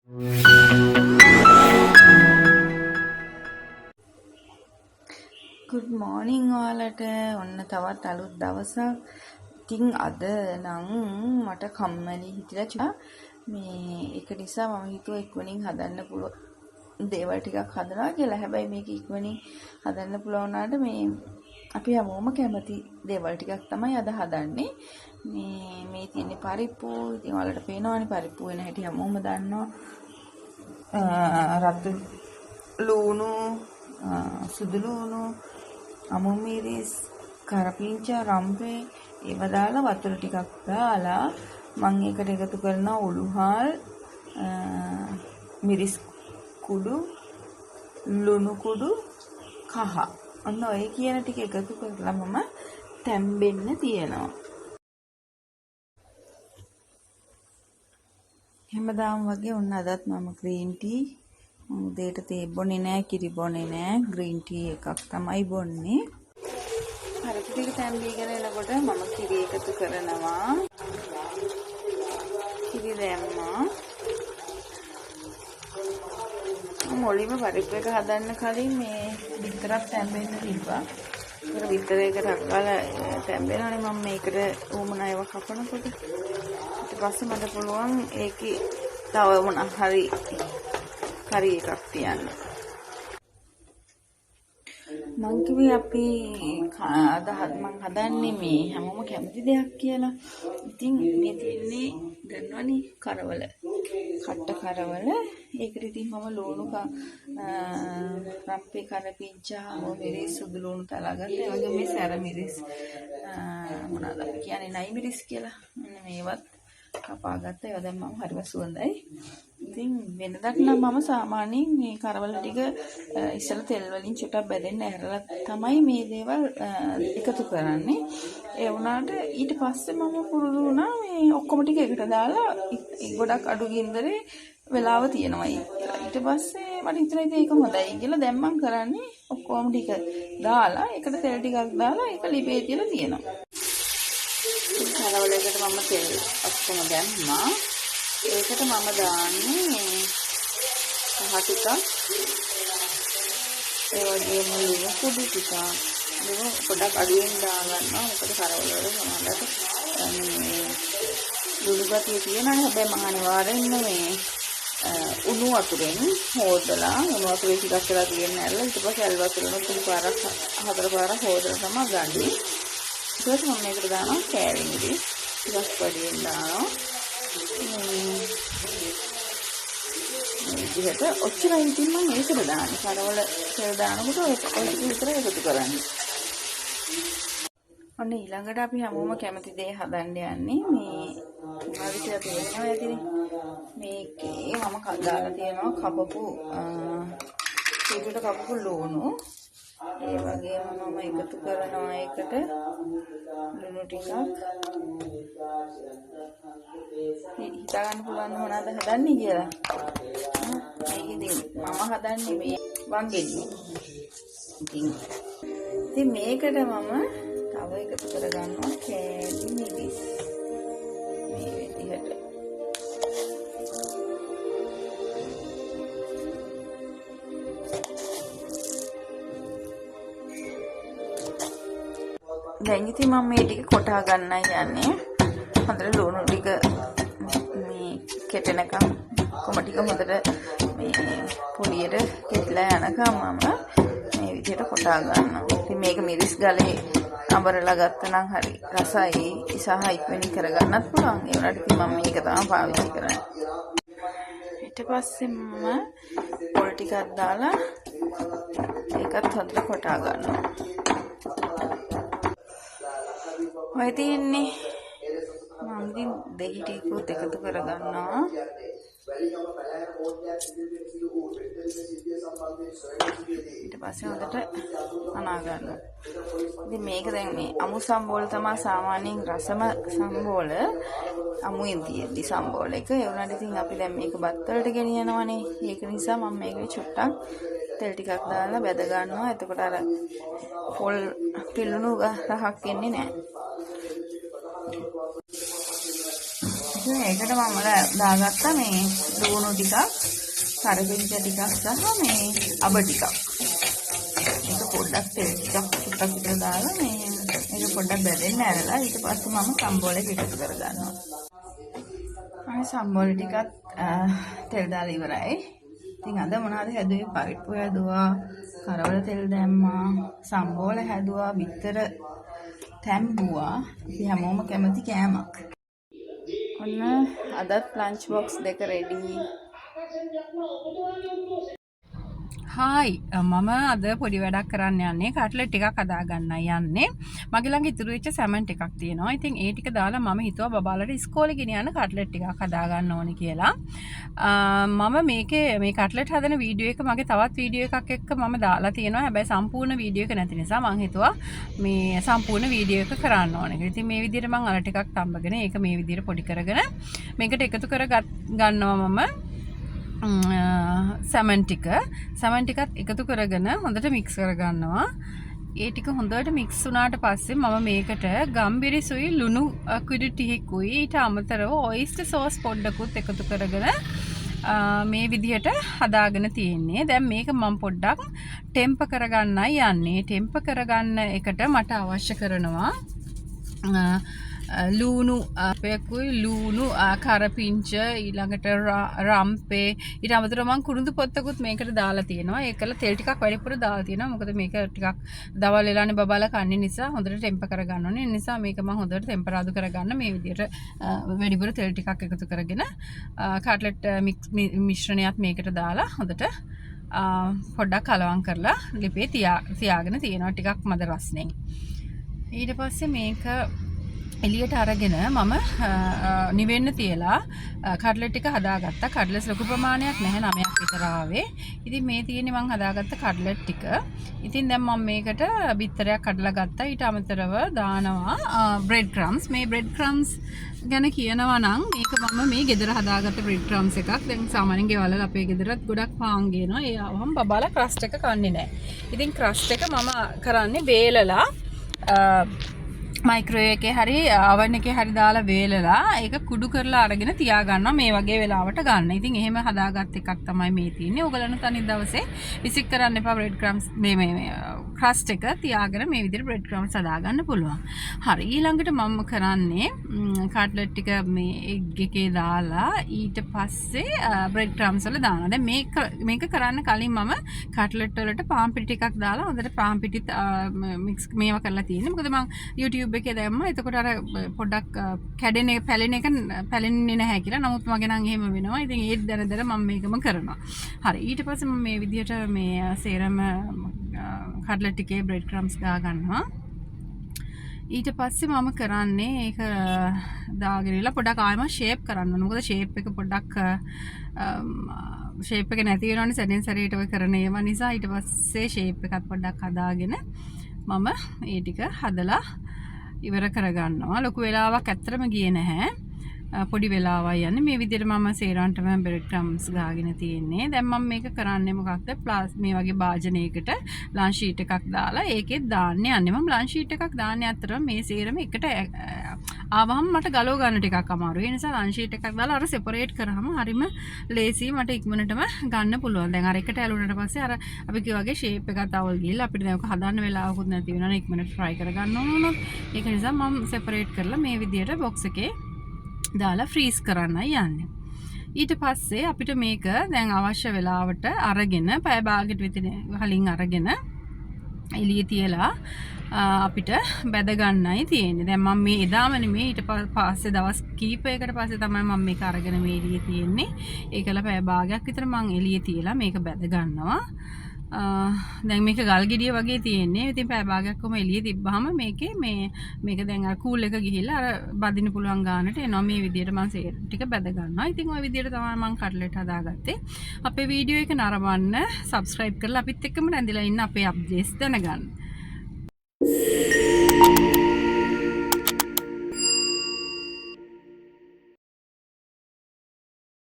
good morning ඔයාලට. ඔන්න තවත් අලුත් දවසක්. ඉතින් අද නම් මට කම්මැලි හිතිලා මේ ඒක නිසා මම හිතුවා ඉක්මනින් හදන්න පුළුවන් දේවල් ටිකක් හදනවා කියලා. හැබැයි මේක ඉක්මනින් හදන්න පුළුවන් වුණාට මේ අපි හැමෝම කැමති දේවල් ටිකක් තමයි අද හදන්නේ. මේ තියෙන්නේ පරිප්පු. ඉතින් ඔයාලට පේනවනේ පරිප්පු වෙන හැටි හැමෝම දන්නවා. රතු ලුණු, සුදු ලුණු, අමු මිරිස්, කරපිංචා, රම්පේ ඒව දාලා වතුර ටිකක් දාලා මම ඒකට එකතු කරනවා උළුහල්, මිරිස් කුඩු, ලුණු කුඩු, කහ. ඔන්න ඔය කියන ටික එකතු කරලා මම තැම්බෙන්න තියනවා. හැමදාම වගේ ඔන්න අදත් මම ග්‍රීන් ටී උදේට තේ බොන්නේ නැහැ, කිරි බොන්නේ නැහැ. ග්‍රීන් ටී එකක් තමයි බොන්නේ. පරිප්පු ටික තැම්බීගෙන එනකොට මම කිරි එකතු කරනවා. කිරි දැම්මා. මොළීම පරිප්පු එක හදන්න කලින් මේ විතරක් තැම්බෙන්න තිබ්බා. ඒක විතර එකට අක්කලා තැම්බෙනවනේ මම මේකට උමන ඒවා කපනකොට. ඊට පස්සේ මට පුළුවන් ඒකේ තව මොන හරි කරි එකක් තියන්න. මං කිව්වේ අපි අද මං හදන්නේ මේ හැමෝම කැමති දෙයක් කියලා. ඉතින් මේ තියෙන්නේ දන්නවනේ කරවල. කට්ට කරවල. ඒකට ඉතින් මම ලුණු රම්පේ කරපිංචා මිරිස් සුදු ලුණු තලාගත්තා. ඒ වගේ මේ සැර මිරිස් මොනවාද අපි කියන්නේ නයි මිරිස් කියලා. මෙන්න මේවත් කපාගත්තා. ඒවා දැන් මම හරිම සුවඳයි. ඉතින් වෙනදට නම් මම සාමාන්‍යයෙන් මේ කරවල ටික ඉස්සෙල්ලා තෙල් වලින් චුට්ටක් බැදෙන්න ඇරලා තමයි මේ දේවල් එකතු කරන්නේ. ඒ වුණාට ඊට පස්සේ මම පුරුදු වුණා මේ ඔක්කොම ටික එකට දාලා ගොඩක් අඩු ගින්දරේ වෙලාව තියෙනවා කියලා. ඊට පස්සේ මට හිතුණා ඉතින් ඒක හොඳයි කියලා. දැන් මම කරන්නේ ඔක්කොම ටික දාලා ඒකට තෙල් ටිකක් දාලා ඒක ලිපේ තියලා තියෙනවා. කරවලකට මම තෙල් ඔක්කොම දැම්මා. ඒකට මම දාන්නේ කහ ටිකක්, ඒ වගේම ලුණු කුඩු ටිකක්. ඒක පොඩක් අඩුවෙන් දාගන්නවා. මොකද කරවල වල සමහරවිට ලුණු ගතිය තියෙනවා. හැබැයි මම අනිවාර්යෙන්ම මේ උණු වතුරෙන් හොදලා උණු වතුරේ ටිකක් කරලා තියෙන්න ඇරලා ඊට පස්සේ ඇල් වතුරෙන් තුන් පාරක් හතර පාරක් හොදලා තමයි ගන්නේ. ඊට පස්සේ මම මේකට දානවා කෑලි මිරිස් ටිකක් වැඩියෙන් දානවා. විදිහට ඔච්චරයි ඉතින් මම ඒකට දාන්නේ. කරවල තෙල් දානකොට ඔය ටික විතර එකතු කරන්නේ. ඔන්න ඊළඟට අපි හැමෝම කැමති දේ හදන්න යන්නේ මේ මොනවද කියලා තේරෙනවා ඇතිනේ. මේකේ මම දාලා තියෙනවා කපපු කපපු ලුණු. ඒ වගේම මම එකතු කරනවා ඒකට ලුණු ටිකක්. හිතා ගන්න පුළුවන් මොනවද හදන්නේ කියලා. මේක ඉතින් මම හදන්නේ මේ වංගෙඩි. ඉතින් මේකට මම තව එකතු කරගන්නවා කෑලි මිරිස්. මේ විදිහට. දැන් ඉතින් මම මේ ටික කොටා ගන්නයි යන්නේ. හොඳට ලුණු ටික මේ කෙටෙනකම් කොම ටික හොඳට මේ පොඩියට කෙටලා යනකම් මම මේ විදිහට කොටා ගන්නවා. ඉතින් මේක මිරිස් ගලේ අඹරලා ගත්තනම් හරි රසයි ඉසහ ඉක්මනින් කරගන්නත් පුළුවන්. ඒ වුණාට ඉතින් මම මේක තමයි පාවිච්චි කරන්නේ. ඊට පස්සේ මම පොල් ටිකක් දාලා ඒකත් හොඳට කොටා ගන්නවා. ඔය තියෙන්නේ මම ඉතින් දෙහි ටිකකුත් එකතු කරගන්නවා. ඊට පස්සේ හොඳට අනා ගන්නවා. ඉතින් මේක දැන් මේ අමු සම්බෝල තමයි සාමාන්‍යයෙන් රසම සම්බෝල අමුෙන් තියෙද්දි සම්බෝල එක. ඒ වුණාට ඉතින් අපි දැන් මේක බත් වලට ගෙනියනවනේ. ඒක නිසා මම මේකේ චුට්ටක් තෙල් ටිකක් දාලා බැද ගන්නවා. එතකොට අර පොල් පිල්ලුණු රහක් එන්නේ නැහැ. ඉතින් ඒකට මම දාගත්තා මේ ලුණු ටිකක්, කරපිංච ටිකක් සහ මේ අබ ටිකක්. ඒක පොඩ්ඩක් තෙල් ටිකක් ටිකක් විතර දාලා මේ ඒක පොඩ්ඩක් බැදෙන්න ඇරලා ඊට පස්සේ මම සම්බෝලෙට එකතු කරගන්නවා. අනේ සම්බෝල ටිකත් තෙල් දාලා ඉවරයි. ඉතින් අද මොනවද හැදුවේ? පරිප්පු හැදුවා, කරවල තෙල් දැම්මා, සම්බෝල හැදුවා, බිත්තර තැම්බුවා. අපි හැමෝම කැමති කෑමක්. ඔන්න අදත් ලන්ච් බොක්ස් දෙක රෙඩි. හායි මම අද පොඩි වැඩක් කරන්න යන්නේ කට්ලට් ටිකක් හදා ගන්නයි යන්නේ. මගේ ළඟ ඉතුරු වෙච්ච සැමන් ටිකක් තියෙනවා. ඉතින් ඒ ටික දාලා මම හිතුවා බබාලට ඉස්කෝලේ ගෙනියන්න කට්ලට් ටිකක් හදා ගන්න ඕනේ කියලා. මම මේ කට්ලට් හදන වීඩියෝ එක මගේ තවත් වීඩියෝ එකක් එක්ක මම දාලා තියෙනවා. හැබැයි සම්පූර්ණ වීඩියෝ එක නැති නිසා මම හිතුවා මේ සම්පූර්ණ වීඩියෝ එක කරන්න ඕනේ. ඉතින් මේ විදිහට මම අර ටිකක් තම්බගෙන ඒක මේ විදිහට පොඩි කරගෙන මේකට එකතු කර ගන්නවා මම. සැමන් ටිකත් එකතු කරගෙන හොඳට මික්ස් කරගන්නවා. ඒ ටික හොඳට මික්ස් වුණාට පස්සේ මම මේකට ගම්බිරිසුයි ලුණු කුඩු ටිකකුයි ඊට අමතරව ඔයිස්ටර් සෝස් පොඩ්ඩකුත් එකතු කරගෙන මේ විදිහට හදාගෙන තියෙන්නේ. දැන් මේක මම පොඩ්ඩක් ටෙම්ප කරගන්නයි යන්නේ. ටෙම්ප කරගන්න එකට මට අවශ්‍ය කරනවා ලුණු ලුණු කරපිංච ඊළඟට රම්පේ ඊට අමතරව මම කුරුඳු පොත්තකුත් මේකට දාලා තියෙනවා. ඒකල තෙල් ටිකක් වැඩිපුර දාලා තියෙනවා. මොකද මේක ටිකක් දවල් වෙලානේ බබාලා කන්නේ නිසා හොඳට ටෙම්ප කරගන්න ඕනේ. ඒ නිසා මේක මම හොඳට ටෙම්පරාදු කරගන්න මේ විදිහට වැඩිපුර තෙල් ටිකක් එකතු කරගෙන කට්ලට් මිශ්‍රණයත් මේකට දාලා හොඳට පොඩ්ඩක් කලවම් කරලා ලිපේ තියාගෙන තියෙනවා ටිකක් මද රස්නෙන්. ඊට පස්සේ මේක එළියට අරගෙන මම නිවෙන්න තියලා කට්ලට් ටික හදාගත්තා. කට්ලට්ස් ලොකු ප්‍රමාණයක් නැහැ 9ක් විතර ආවේ. ඉතින් මේ තියෙන්නේ මම හදාගත්ත කට්ලට් ටික. ඉතින් දැන් මම මේකට බිත්තරයක් කඩලා ගත්තා. ඊට අමතරව දානවා බ්‍රෙඩ් ක්‍රම්ස්. මේ බ්‍රෙඩ් ක්‍රම්ස් ගැන කියනවා නම් මේක මම මේ ගෙදර හදාගත්ත බ්‍රෙඩ් ක්‍රම්ස් එකක්. දැන් සාමාන්‍යයෙන් ගෙවල් වල අපේ ගෙදරත් ගොඩක් පාන් ගේනවා. ඒ ආවම බබාලා ක්‍රස්ට් එක කන්නේ නැහැ. ඉතින් ක්‍රස්ට් එක මම කරන්නේ වේලලා මයික්‍රෝවේව් එකේ හරි oven එකේ හරි දාලා වේලලා ඒක කුඩු කරලා අරගෙන තියා ගන්නවා මේ වගේ වෙලාවට ගන්න. ඉතින් එහෙම හදාගත් එකක් තමයි මේ තියෙන්නේ. ඔයගලන්ට අනිත් දවසේ විසික් කරන්න එපා බ්‍රෙඩ් ක්‍රම්ස් මේ ක්‍රස්ට් එක තියාගෙන මේ විදිහට බ්‍රෙඩ් ක්‍රම්ස් හදා ගන්න පුළුවන්. හරි ඊළඟට මම කරන්නේ කට්ලට් ටික මේ එග් එකේ දාලා ඊට පස්සේ බ්‍රෙඩ් ක්‍රම්ස් වල දානවා. දැන් මේක කරන්න කලින් මම කට්ලට් වලට පාන් පිටි ටිකක් දාලා හොඳට පාන් පිටි මික්ස් මේවා කරලා තියෙන්නේ. මොකද මම YouTube එකේ දැම්මා. එතකොට අර පොඩ්ඩක් කැඩෙන එක පැලෙන්නේ නැහැ කියලා. නමුත් මගේ නම් එහෙම වෙනවා. ඉතින් ඒත් දැන මම මේකම කරනවා. හරි ඊට පස්සේ මම මේ විදිහට මේ සේරම කට්ලට් එකේ බ්‍රෙඩ් ක්‍රම්ස් දා ගන්නවා. ඊට පස්සේ මම කරන්නේ ඒක දාගෙන ඉලා පොඩක් ආයෙම ෂේප් කරන්න ඕන. මොකද ෂේප් එක පොඩ්ඩක් ෂේප් එක නැති වෙනවනේ සැරෙන් සැරේට ඔය කරන ඒවා නිසා. ඊට පස්සේ ෂේප් එකත් පොඩ්ඩක් හදාගෙන මම ඒ ටික හදලා ඉවර කරගන්නවා. ලොකු වෙලාවක් ඇත්තටම ගියේ නැහැ. පොඩි වෙලාවයි යන්නේ. මේ විදිහට මම සේරාන්ටම බ්‍රෙඩ් ක්‍රම්ස් ගාගෙන තියෙන්නේ. දැන් මම මේක කරන්නේ මොකක්ද? මේ වගේ භාජනයකට ලන්ච් ෂීට් එකක් දාලා ඒකෙත් දාන්නේ යන්නේ. මම ලන්ච් ෂීට් එකක් දාන්නේ අතරම මේ සේරම එකට ආවම මට ගලව ගන්න ටිකක් අමාරුයි. ඒ නිසා ලන්ච් ෂීට් එකක් දාලා අර සෙපරේට් කරාම හරිම ලේසි මට ඉක්මනටම ගන්න පුළුවන්. දැන් අර එකට ඇලුනට පස්සේ අර අපි කිව්වා වගේ ෂේප් එකත් අවුල් ගිහලා අපිට දැන් ඔක හදන්න වෙලාවකුත් නැති වෙනවනේ ඉක්මනට try කරගන්න ඕනොත්. ඒක නිසා මම සෙපරේට් කරලා මේ විදිහට බොක්ස් එකේ දාලා ෆ්‍රීස් කරන්නයි යන්නේ. ඊට පස්සේ අපිට මේක දැන් අවශ්‍ය වෙලාවට අරගෙන පැය භාගයට විතර කලින් අරගෙන එළිය තියලා අපිට බැද ගන්නයි තියෙන්නේ. දැන් මම මේ එදාම නෙමෙයි ඊට පස්සේ දවස් කීපයකට පස්සේ තමයි මම මේක අරගෙන මේ එළිය තියෙන්නේ. ඒකල පැය භාගයක් විතර මම එළිය තියලා මේක බැද ගන්නවා. දැන් මේක ගල් ගෙඩිය වගේ තියෙන්නේ. ඉතින් පැය භාගයක් කොහම එළිය තිබ්බහම මේකේ මේක දැන් අර කූල් එක ගිහිල්ලා අර බදින්න පුළුවන් ගානට එනවා. මේ විදිහට මම සේර ටික බැද ගන්නවා. ඉතින් ওই විදිහට තමයි මම කට්ලට් හදාගත්තේ. අපේ වීඩියෝ එක නරඹන්න, subscribe කරලා අපිත් එක්කම රැඳිලා ඉන්න අපේ අප්ඩේට්ස් දැනගන්න.